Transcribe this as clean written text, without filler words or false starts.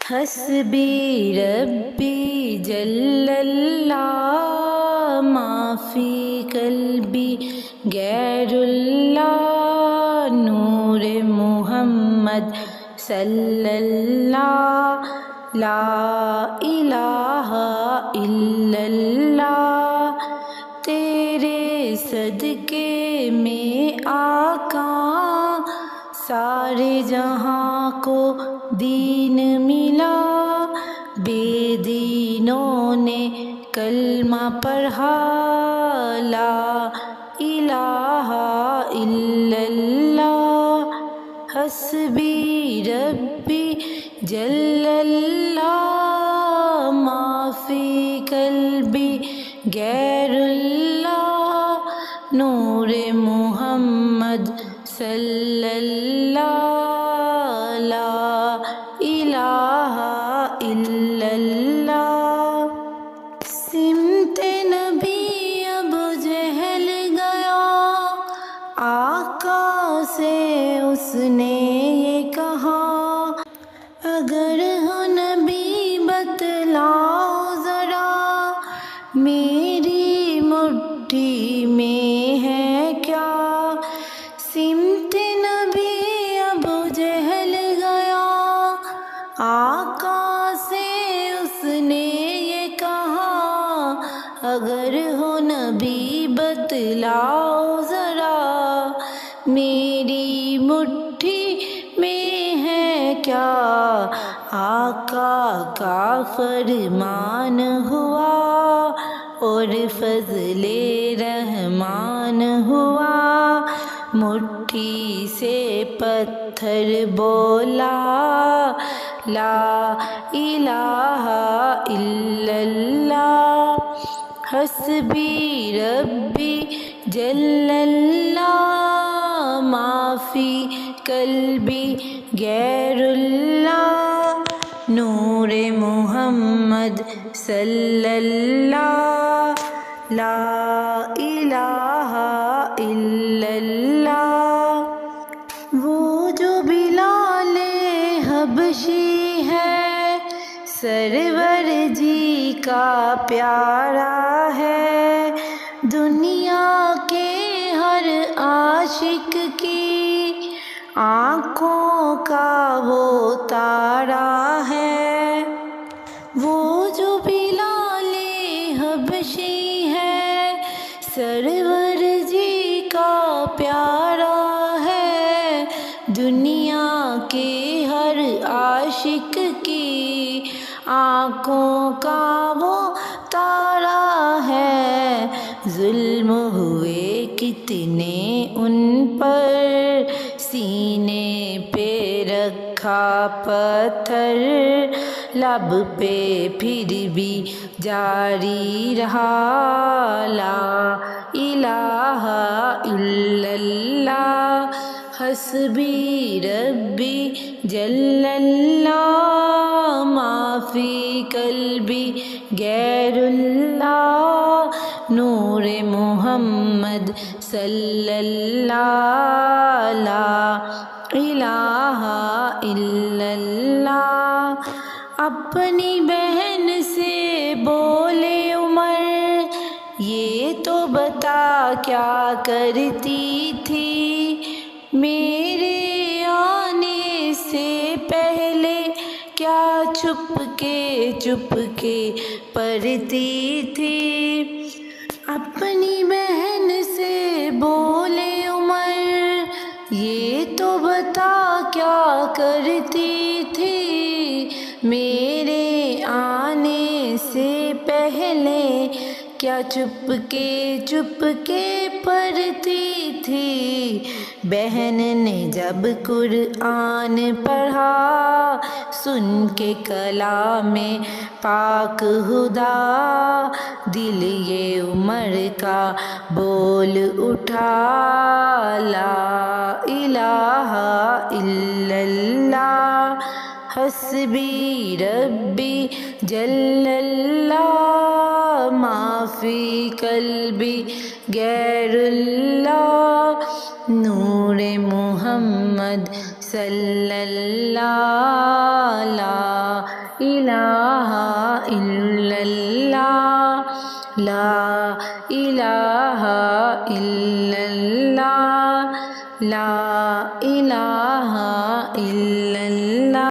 حسبی ربی جل اللہ ما فی قلبی غیر اللہ نور محمد صلی اللہ لا الہ الا اللہ تیرے صدقے میں آقا سارے جہاں کو دین ملا، بے دینوں نے کلمہ پڑھا لا الہ الا اللہ حسبی ربی جل اللہ ما فی قلبی غیر اللہ نور محمد صلی اللہ لا الہ الا اللہ سمت نبی ابو جہل گیا، آقا سے اس نے یہ کہا اگر ہو نبی بتلاؤ ذرا میری مٹھی میں ہے کیا۔ سمت نبی ابو جہل گیا، آقا سے اس نے یہ کہا اگر ہو نبی بتلاؤ ذرا میری مٹھی میں ہے کیا۔ آقا کا فرمان ہوا اور فضل رحمان ہوا، مٹھی سے پتھر بولا لا الہ الا اللہ حسبی ربی جل اللہ ما فی قلبی غیر اللہ نور محمد صلی اللہ لا الہ الا اللہ وہ جو بلال حبشی ہے سرور جی کا پیارا ہے، دنیا کے ہر عاشق کی آنکھوں کا وہ تارا ہے۔ وہ جو بلال حبشی ہے سرور جی کا پیارا ہے، دنیا کے ہر عاشق کی آنکھوں کا وہ تارا ہے۔ ظلم ہوئے کتنے ان پر سینے پہ رکھا پتھر، لب پہ پھر بھی جاری رہا لا الہ الا اللہ حسبی ربی جل اللہ ما فی قلبی غیر اللہ نور محمد صلی اللہ لا الہ الا اللہ اپنی بہن سے بولے عمر یہ تو بتا کیا کرتی تھی، میرے آنے سے پہلے کیا چھپ کے پڑھتی تھی۔ اپنی بہن سے بولے عمر یہ تو بتا کیا کرتی تھی، میرے آنے سے پہلے کیا چھپ کے پڑھتی تھی۔ بہن نے جب قرآن پڑھا سن کے کلام پاک خدا، دل یہ عمر کا بول اٹھا لا الہ الا اللہ حسبی ربی جل اللہ ما فی قلبی غیر اللہ نور محمد صلی اللہ لا الہ الا اللہ لا الہ الا اللہ لا الہ الا اللہ